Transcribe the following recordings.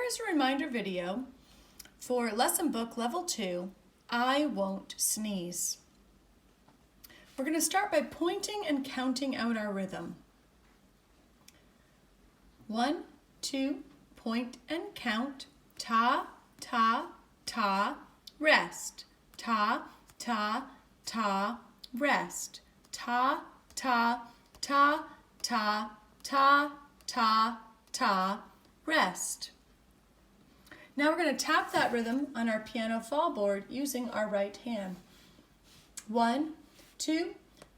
here's a reminder video for Lesson Book Level 2, I Won't Sneeze. We're going to start by pointing and counting out our rhythm. 1, 2, point and count. Ta, ta, ta, rest. Ta, ta, ta, rest. Ta, ta, ta, ta, ta, ta, ta, rest. Now we're going to tap that rhythm on our piano fall board using our right hand. 1, 2,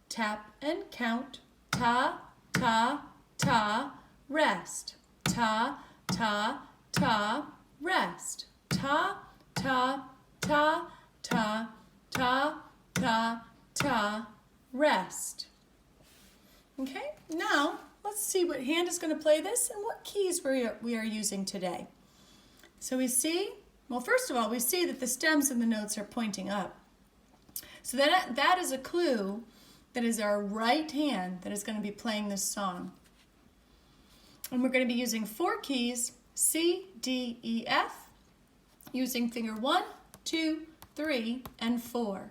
tap and count. Ta, ta, ta, rest. Ta, ta, ta, rest. Ta, ta, ta, ta, ta, ta, ta, rest. Okay, now let's see what hand is going to play this and what keys we are using today. So we see, well, first of all, we see that the stems and the notes are pointing up. So that is a clue that is our right hand that is going to be playing this song. And we're going to be using 4 keys, C, D, E, F, using finger 1, 2, 3, and 4.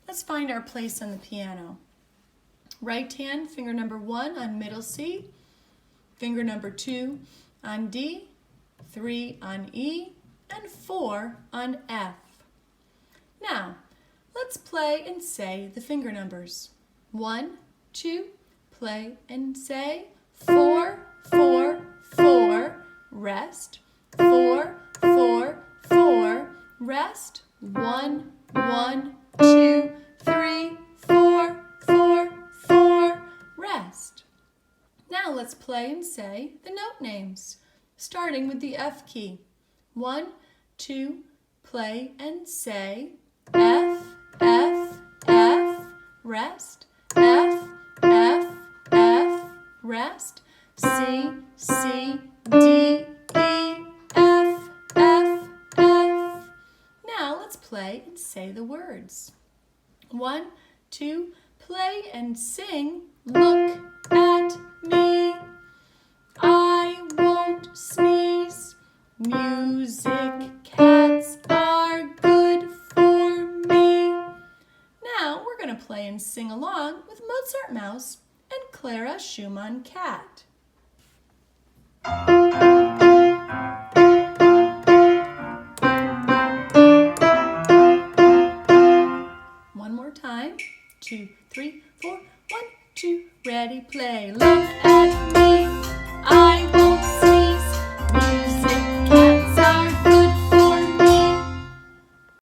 Let's find our place on the piano. Right hand, finger number 1 on middle C, finger number 2 on D, 3 on E, and 4 on F. Now, let's play and say the finger numbers. 1, 2, play and say 4, 4, 4, rest. 4, 4, 4, rest. 1, 1, 2, 3, 4, 4, 4, rest. Now let's play and say the note names, starting with the F key. 1, 2, play and say F, F, F, rest. F, F, F, rest. C, C, D, E, F, F, F. Now let's play and say the words. 1, 2, play and sing, look at me. I won't sneeze. Music cats are good for me. Now we're going to play and sing along with Mozart Mouse and Clara Schumann Cat.